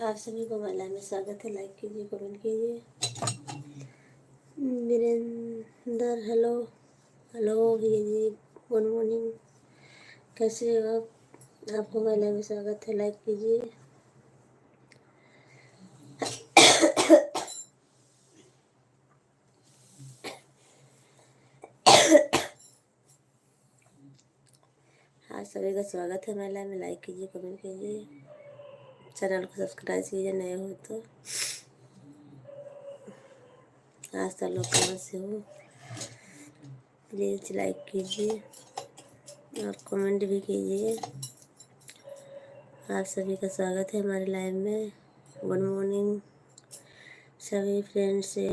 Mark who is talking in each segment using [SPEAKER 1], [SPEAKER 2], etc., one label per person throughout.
[SPEAKER 1] आप सभी को महिला में स्वागत है। लाइक कीजिए, कमेंट कीजिए। वीरेंद्र, हेलो हेलो भैया जी, गुड मॉर्निंग। कैसे हो आप? आपको महिला में स्वागत है। लाइक कीजिए। हाँ, सभी का स्वागत है महिला में। लाइक कीजिए, कमेंट कीजिए। चैनल को सब्सक्राइब कीजिए नए हो तो। आज तक लोग कहाँ से हो, प्लीज़ लाइक कीजिए और कमेंट भी कीजिए। आप सभी का स्वागत है हमारे लाइव में। गुड मॉर्निंग सभी फ्रेंड्स से,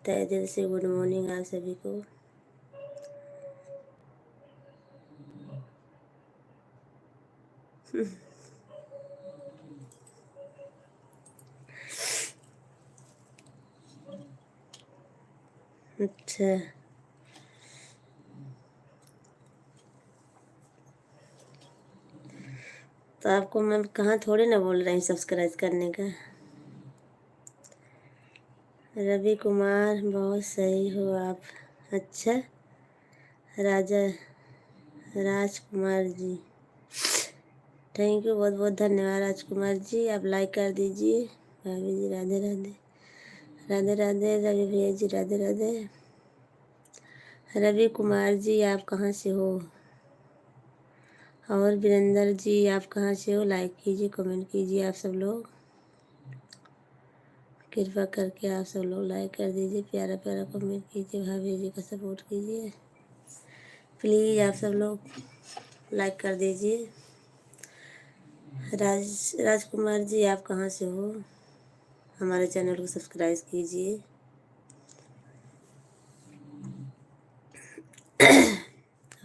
[SPEAKER 1] तहे दिल से गुड मॉर्निंग आप सभी को। अच्छा, तो आपको मैं कहाँ थोड़े ना बोल रही हूँ सब्सक्राइब करने का। रवि कुमार, बहुत सही हो आप। अच्छा, राजा राजकुमार जी, थैंक यू, बहुत बहुत धन्यवाद राजकुमार जी। आप लाइक कर दीजिए। भाभी जी राधे राधे। राधे राधे रवि भैया जी, राधे राधे। रवि कुमार जी, आप कहाँ से हो? और वीरेंद्र जी, आप कहाँ से हो? लाइक कीजिए, कमेंट कीजिए। आप सब लोग कृपा करके आप सब लोग लाइक कर दीजिए, प्यारा प्यारा कमेंट कीजिए, भाभी जी का सपोर्ट कीजिए प्लीज़। आप सब लोग लाइक कर दीजिए। राजकुमार जी, आप कहाँ से हो? हमारे चैनल को सब्सक्राइब कीजिए।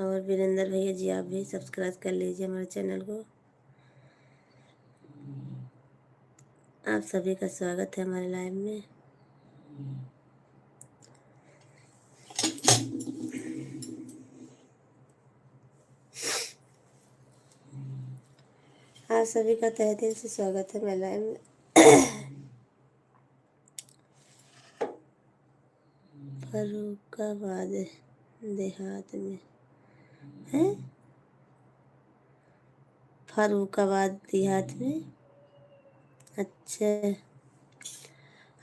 [SPEAKER 1] और वीरेंद्र भैया जी, आप भी सब्सक्राइब कर लीजिए हमारे चैनल को। आप सभी का स्वागत है हमारे लाइव में। आप सभी का तहे दिल से स्वागत है हमारे लाइव में। फर्रुखाबाद देहात में है। फर्रुखाबाद देहात में। अच्छा,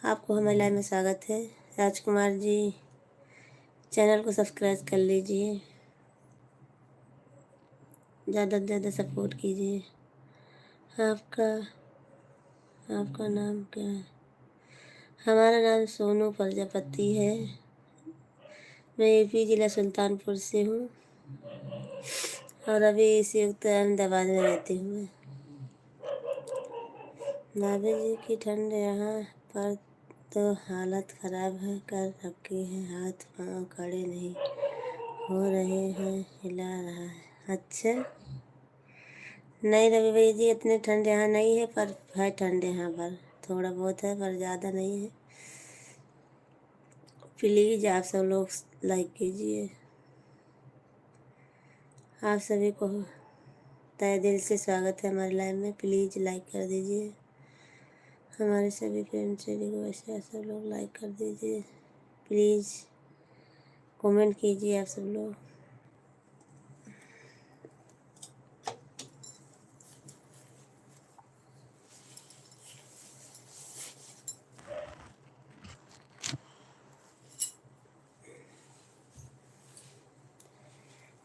[SPEAKER 1] आपको हमारे लाइव में स्वागत है। राजकुमार जी, चैनल को सब्सक्राइब कर लीजिए, ज़्यादा से ज़्यादा सपोर्ट कीजिए। आपका आपका नाम क्या है? हमारा नाम सोनू प्रजापति है। मैं यूपी ज़िला सुल्तानपुर से हूँ और अभी संयुक्त अहमदाबाद में रहती हूँ। भाभी जी की ठंड यहाँ पर तो हालत ख़राब है कर रखी है। हाथ पाँव खड़े नहीं हो रहे हैं, हिला रहा है। अच्छा, नहीं रवि भैया जी, इतने ठंड यहाँ नहीं है, पर है ठंड यहाँ पर, थोड़ा बहुत है पर ज़्यादा नहीं है। प्लीज़ आप सब लोग लाइक कीजिए। आप सभी को तहे दिल से स्वागत है हमारे लाइव में। प्लीज़ लाइक कर दीजिए। हमारे सभी फ्रेंड्स से रिक्वेस्ट है, सब लोग लाइक कर दीजिए प्लीज़। कमेंट कीजिए आप सब लोग।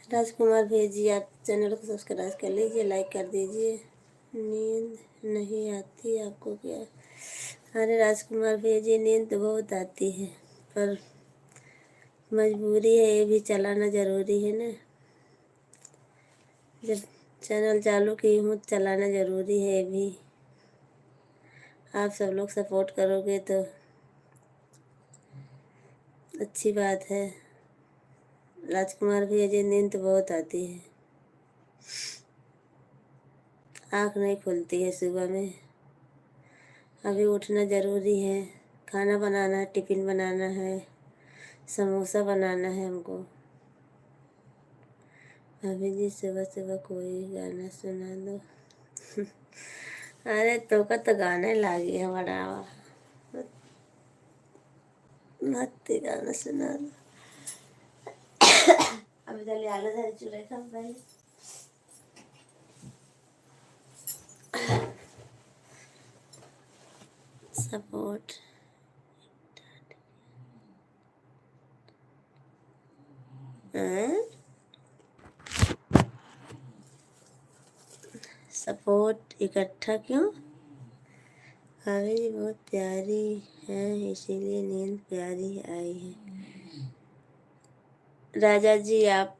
[SPEAKER 1] राजकुमार भैया जी, आप चैनल को सब्सक्राइब कर लीजिए, लाइक कर दीजिए। नींद नहीं आती आपको क्या? अरे राजकुमार भैया जी, नींद तो बहुत आती है, पर मजबूरी है, ये भी चलाना ज़रूरी है ना। जब चैनल चालू की हूँ, चलाना ज़रूरी है ये भी। आप सब लोग सपोर्ट करोगे तो अच्छी बात है। राजकुमार भैया जी, नींद तो बहुत आती है, आँख नहीं खुलती है सुबह में। अभी उठना ज़रूरी है, खाना बनाना है, टिफ़िन बनाना है, समोसा बनाना है हमको। अभी जी, सुबह सुबह कोई गाना सुना दो। अरे तो का तो गाने लागी है बड़ा। भक्ति गाना सुना दो। अभी चलिए आलू धरी चूल्हे का पहले। सपोर्ट सपोर्ट इकट्ठा क्यों? भाभी जी बहुत प्यारी है इसीलिए नींद प्यारी आई है। राजा जी आप,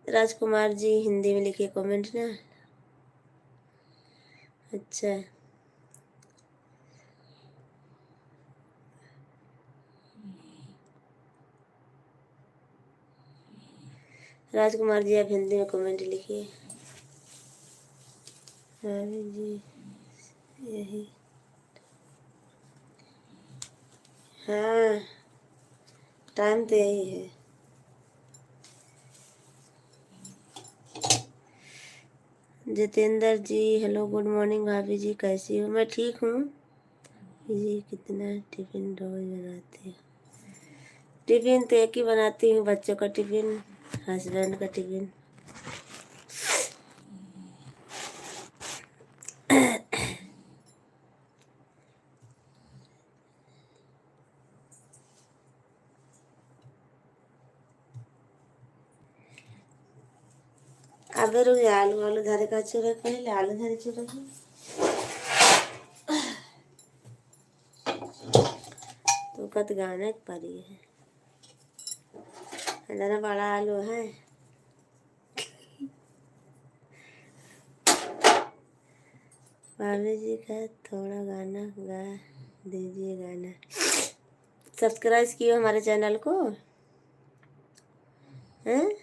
[SPEAKER 1] राजकुमार जी हिंदी में लिखिए कमेंट ना। अच्छा राजकुमार जी आप हिंदी में कमेंट लिखिए। भाभी जी यही, हाँ टाइम तो यही है। जितेंद्र जी हेलो गुड मॉर्निंग भाभी जी कैसी हो? मैं ठीक हूँ जी। कितना टिफिन रोज बनाते हो? टिफिन तो एक ही बनाती हूँ, बच्चों का टिफिन, हस्बैंड का टिफिन। अबे रुक जा, आलू आलू धरे का चूरा पहले आलू धरे चूरा तो कत गाने परी है। इतना बड़ा आलू है। भाभी जी का थोड़ा गाना गा दीजिए गाना। सब्सक्राइब किए हमारे चैनल को हैं?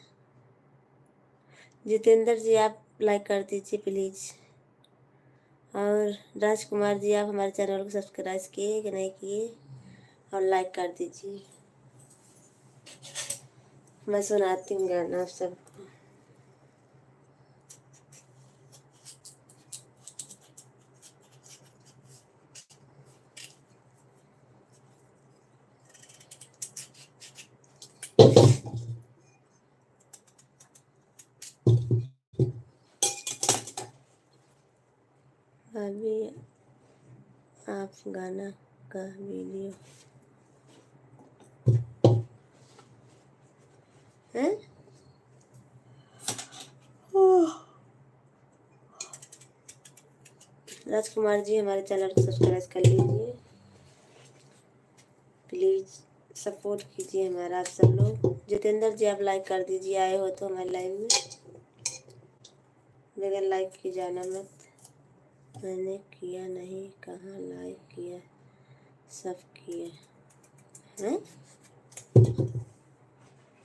[SPEAKER 1] जितेंद्र जी आप लाइक कर दीजिए प्लीज़। और राजकुमार जी आप हमारे चैनल को सब्सक्राइब किए कि नहीं किए और लाइक कर दीजिए। मैं सुनाती हूँ गाना आप सबको। भाभी आप गाना का वीडियो हैं? राजकुमार जी हमारे चैनल को सब्सक्राइब कर लीजिए प्लीज़। सपोर्ट कीजिए हमारा आप सब लोग। जितेंद्र जी आप लाइक कर दीजिए, आए हो तो हमारे लाइव में, बगैर लाइक की जाना मत। मैंने किया नहीं, कहाँ लाइक किया, सब किए हैं।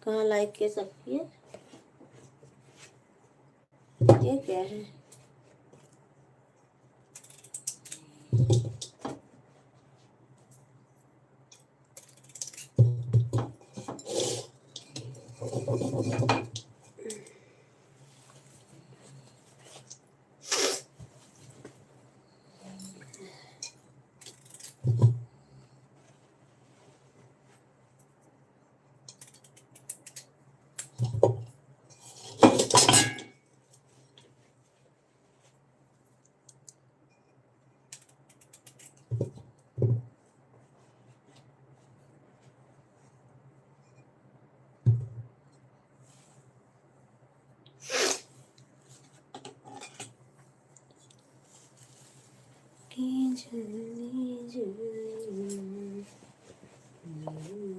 [SPEAKER 1] कहाँ लाइक किए, सब किए। ये क्या है? की झुलनी झुलनी मोरी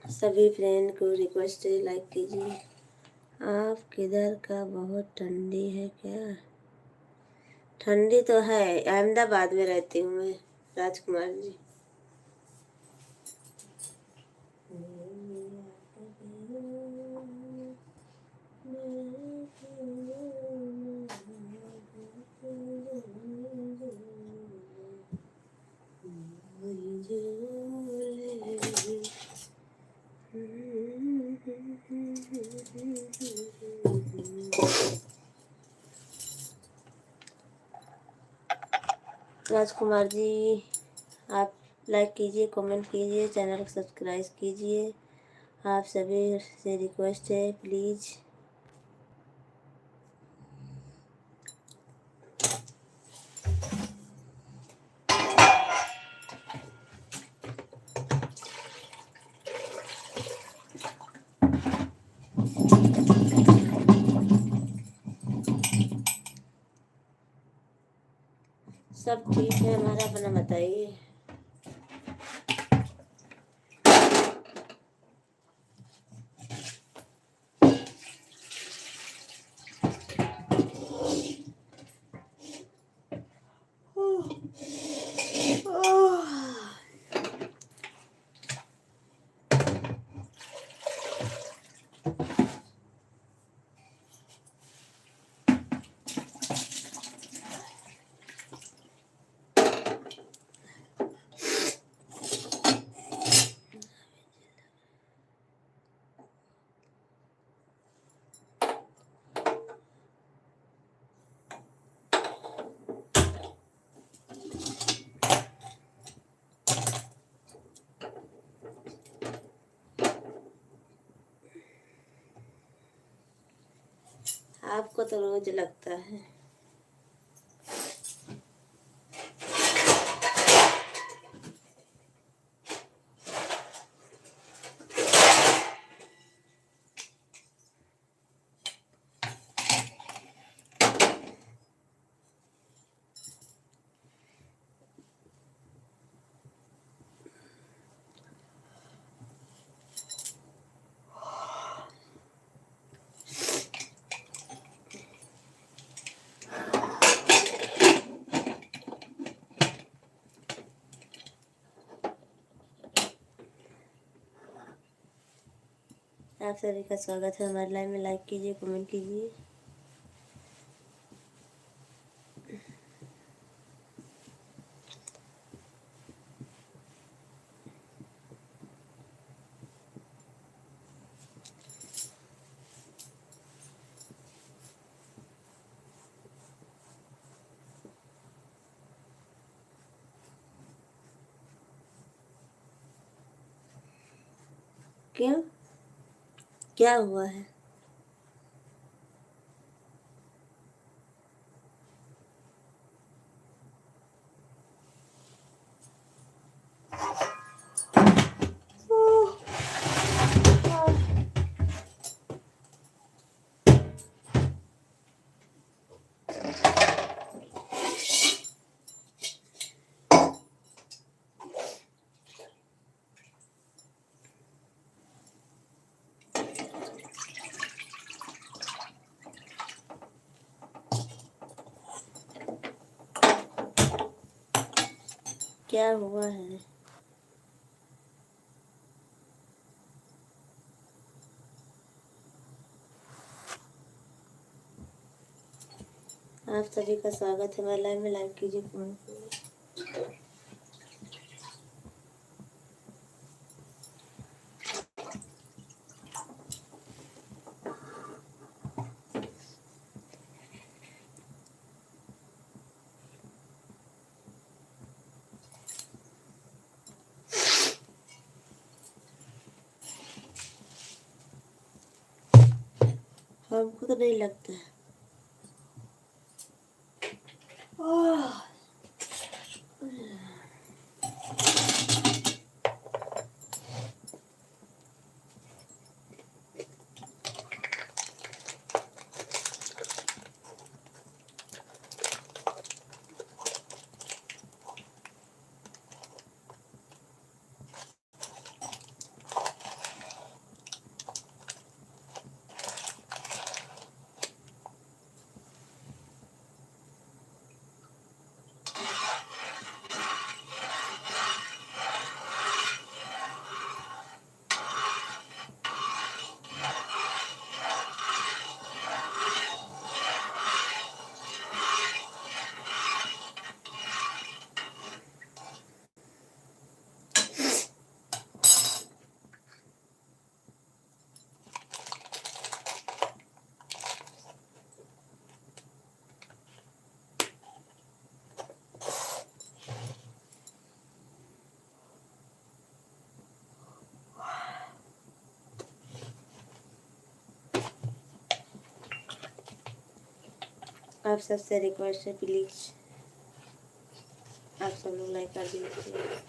[SPEAKER 1] सभी फ्रेंड को रिक्वेस्ट है लाइक कीजिए। आप किधर का? बहुत ठंडी है क्या? ठंडी तो है, अहमदाबाद में रहती हूँ मैं राजकुमार जी। राजकुमार जी, आप लाइक कीजिए, कमेंट कीजिए, चैनल को सब्सक्राइब कीजिए। आप सभी से रिक्वेस्ट है, प्लीज़। सब ठीक है हमारा, अपना बताइए। आपको तो रोज लगता है। आप सभी का स्वागत है हमारे लाइव में। लाइक कीजिए, कमेंट कीजिए। क्यों, क्या हुआ है? क्या हुआ है? आप सभी का स्वागत है हमारे लाइव में। लाइक कीजिए, कमेंट कीजिए। हमको तो नहीं लगता है। आप सबसे रिक्वेस्ट है, प्लीज़ आप सब लोग लाइक कर दीजिए।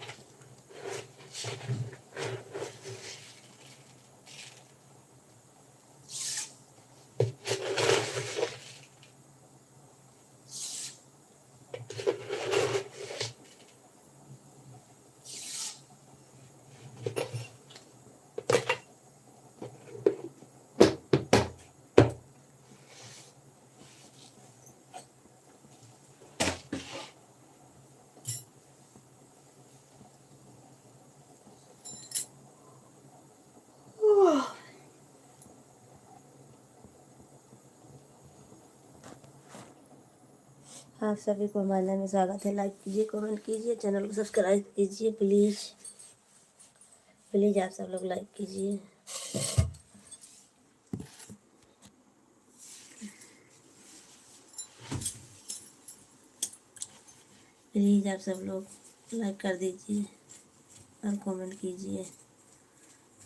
[SPEAKER 1] आप सभी को हमारे लाइव में स्वागत है। लाइक कीजिए, कमेंट कीजिए, चैनल को सब्सक्राइब कीजिए, प्लीज़ प्लीज़ आप सब लोग लाइक कीजिए। प्लीज़ आप सब लोग लाइक कर दीजिए और कमेंट कीजिए।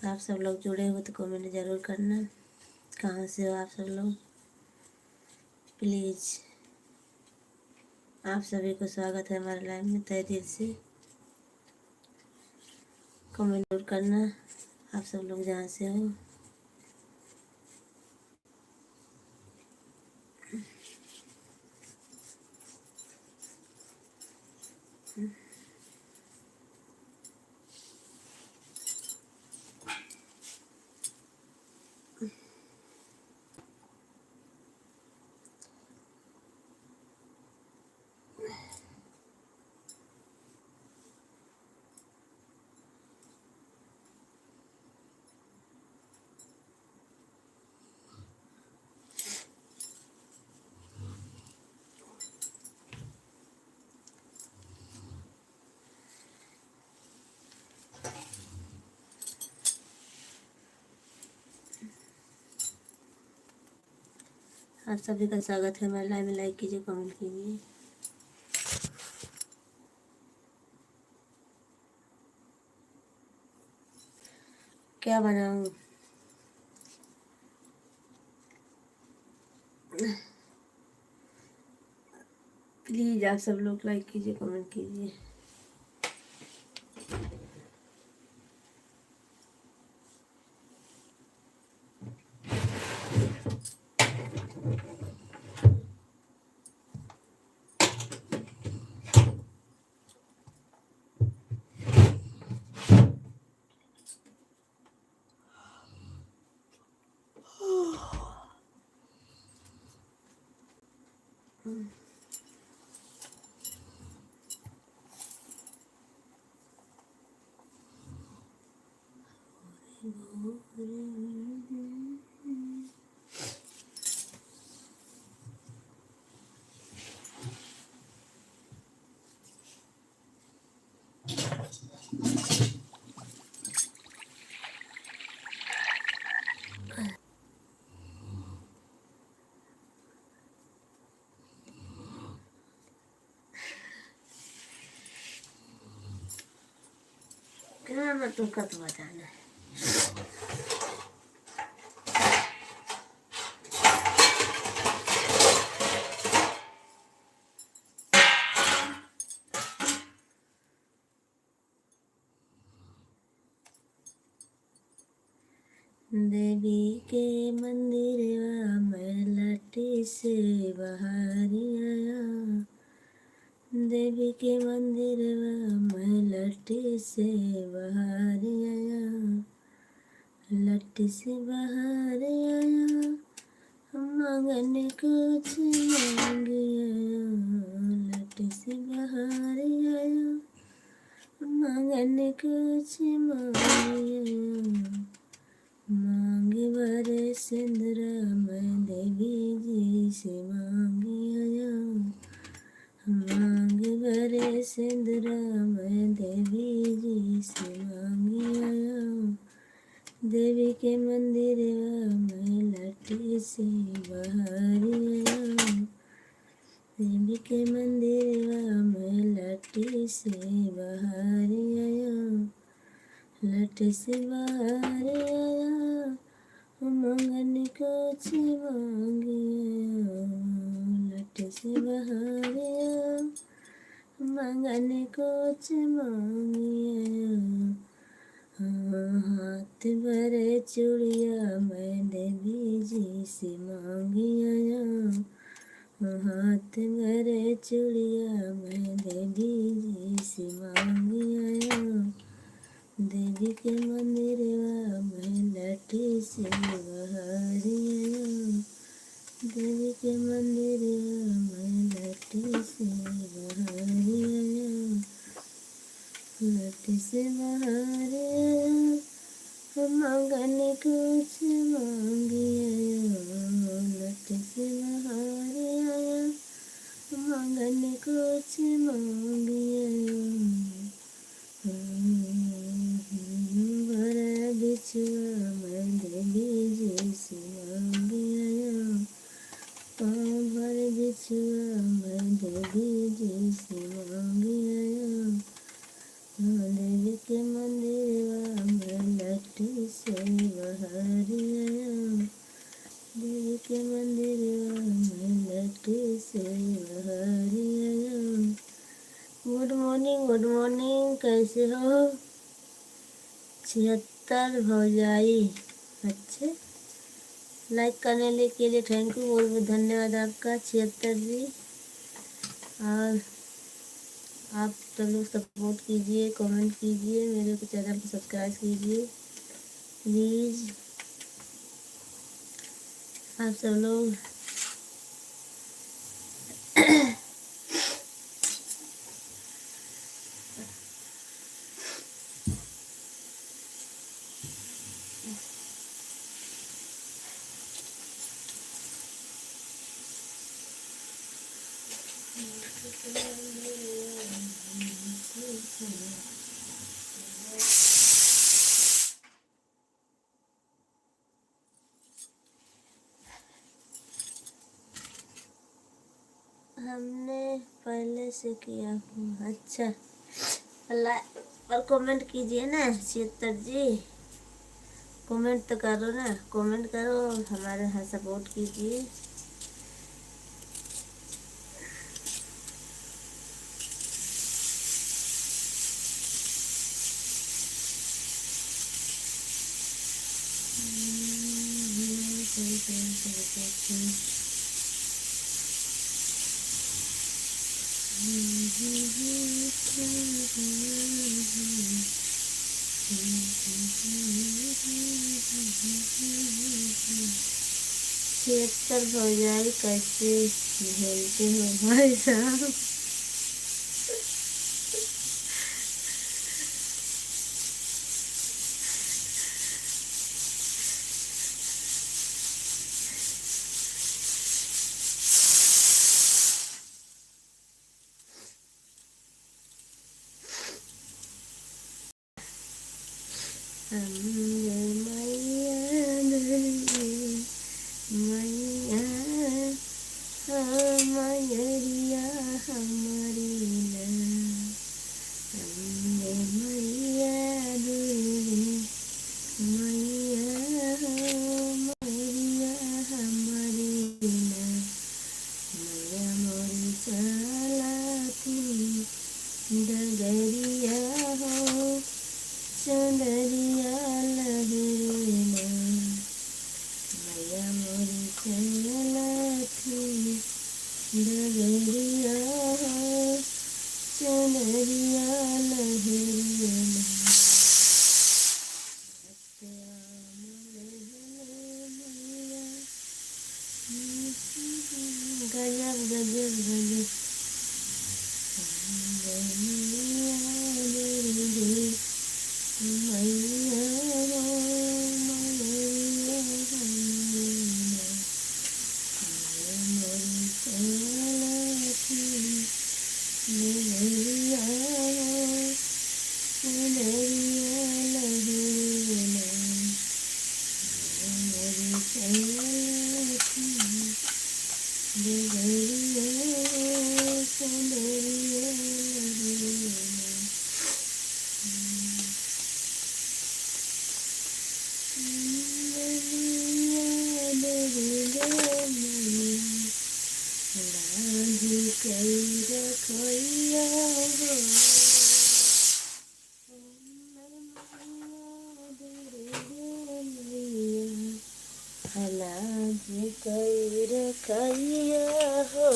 [SPEAKER 1] आप सब लोग जुड़े हो तो कमेंट ज़रूर करना। कहाँ से हो आप सब लोग? प्लीज़ आप सभी को स्वागत है हमारे लाइव में। तहे दिल से कमेंट जरूर करना आप सब लोग जहाँ से हो। आप सभी का स्वागत है हमारे लाइव में। लाइक कीजिए, कमेंट कीजिए। क्या बनाऊँ? प्लीज़ आप सब लोग लाइक कीजिए, कमेंट कीजिए। क्या मैं तुमका तो बताना है। देवी के मंदिर मैं लट्टी से बहारी आया। देवी के मंदिर मैं लट्टी से बहारी आया। लट्टी से बाहर आया, मांगन कुछ मांग आया। लट्टी से बाहर आया, मांगन कुछ मांग आया। मांग भरे सिंदूरा मैं देवी जी से मांग आया। मांग भरे सिंदूरा मैं देवी जी से मांग आया। देवी के मंदिर मैं लट्टी से बाहर आया। देवी के मंदिर मैं लट्टी से बाहर आया। लट्टी से बाहर आया, मांगन कुछ मांग आया। लट से बहारिया मंगन कुछ मांगिया, हाथ भरे चूड़िया मैंने बीजी से मांगिया, हाथ भरे चूड़िया मैंने बीजी से मांगिया, देवी के मंदिरवा में लठी से बहारिया, देवी के मंदिरवा में लठी से बहारिया, लठी से बहारिया मंगन कुछ मांगिया, लठी से बहारिया मंगन कुछ मांगिया, भरा बिछुआ मैंने बीजी से मांगिया, भर बिछुआ मैंने बीजी से मांगिया, देवी के मंदिरवा में लठी से बहारिया, देवी के मंदिरवा में लठी से बहारिया। गुड मॉर्निंग, कैसे हो? 76 भौजाई। अच्छे, लाइक करने के लिए थैंक यू, बहुत बहुत धन्यवाद आपका 76 जी। और आप सब लोग सपोर्ट कीजिए, कमेंट कीजिए, मेरे को चैनल को सब्सक्राइब कीजिए प्लीज़। आप सब लोग हमने पहले से किया हूँ। अच्छा, लाइक और कमेंट कीजिए ना 76 जी, कमेंट तो करो ना, कमेंट करो, हमारे यहाँ सपोर्ट कीजिए। छिहत्तर हो जाए, कैसे झेलते हो भाई साहब? मैया हमारी मैया मैया हमारी मैया मोरी चलाती डगरिया हो चंदरिया लहरेला, मैया मोरी चलाती डगरिया हो चंदरिया लहरेला। गजब गजब गजब कई रखैया हो अलाज कई रखैया हो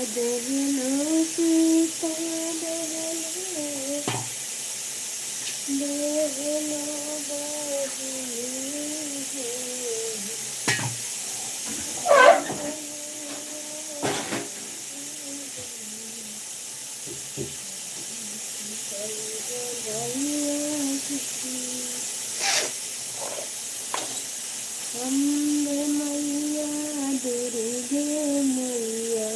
[SPEAKER 1] देहनो सीता देहनो अम्बे मैया दुर्गे मैया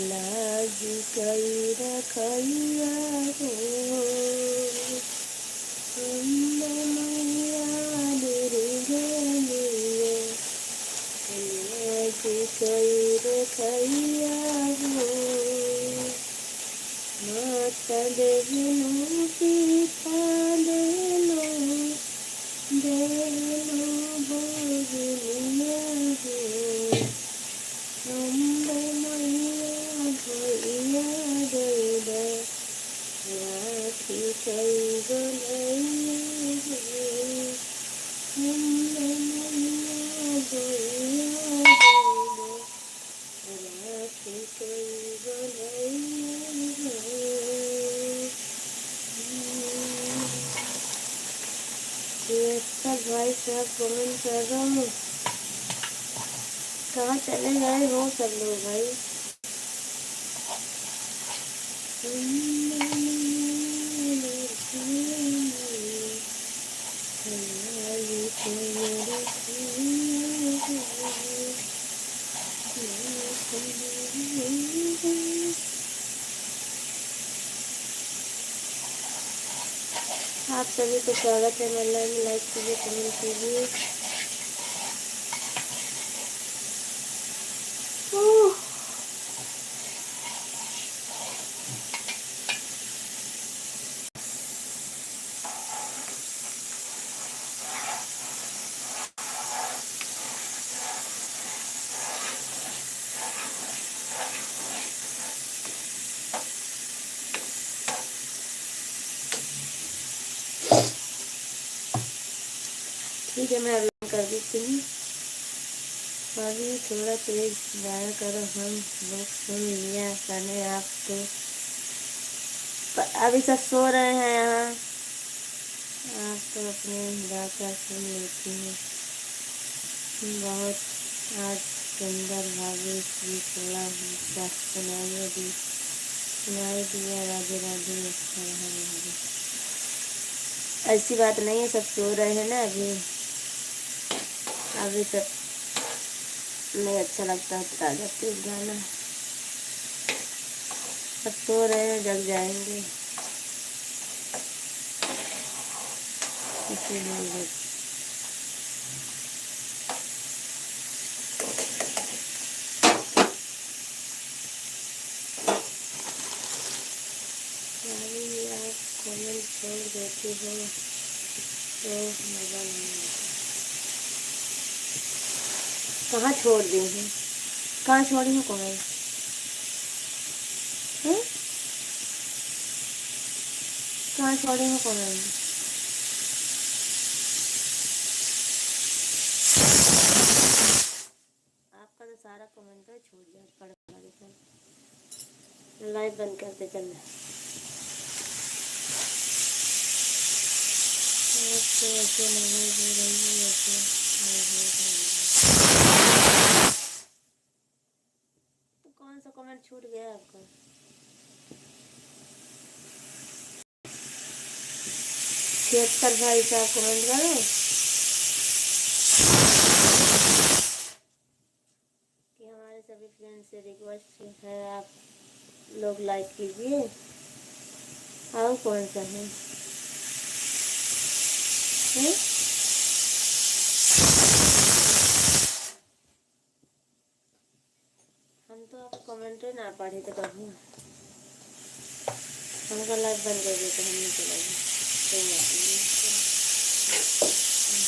[SPEAKER 1] लाज कई रखैया हो अम्बे मैया दुर्गे मैया लाज कई रखैया हो माता देहनो सीता देहनो भोजनिया हो अम्बे मैया भैया गैया राखी कई गलैया हो अम्बे मैया भैया गैया राखी कई गलैया हो सब भाई साहब कमेंट कर रहा हूँ। कहाँ चले गए हो सब लोग भाई? आप सभी को स्वागत है। मेरे लाइव में लाइक कीजिए, कमेंट कीजिए। ठीक है, मैं अभी कर देती हूँ। अभी थोड़ा तेज गाया करो, हम लोग सुन लिया करने आपको। अभी सब सो रहे हैं यहाँ, आप तो अपने गाकर सुन लेती हैं। बहुत आज सुंदर भाभी भी थोड़ा सा सुनाई दिया। राधे राधे। ऐसी बात नहीं है, सब सो रहे हैं ना अभी सब नहीं अच्छा लगता है ताज़ा तेज गाना। सब सो रहे हैं, जग जाएंगे इसीलिए। आप कमेंट छोड़ देते हो तो मज़ा नहीं आता। कहाँ छोड़ दी हूँ? कहाँ छोड़ी हूँ कमेंट? कहाँ छोड़ी हूँ कमेंट? आपका तो सारा कमेंट है छूट जाए। पढ़ लाइव बंद करते चल। ऐसे नमाज हो रही है ऐसे। तो कौन सा कमेंट छूट गया आपका? छिहत्तर भाई साहब कमेंट करो कि हमारे सभी फ्रेंड से रिक्वेस्ट है आप लोग लाइक कीजिए। और कौन सा है? हम तो आप कमेंट ना पढ़े तो कहूँ हमका लाइव बंद कर देते हमने तो लाइव कोई बात नहीं।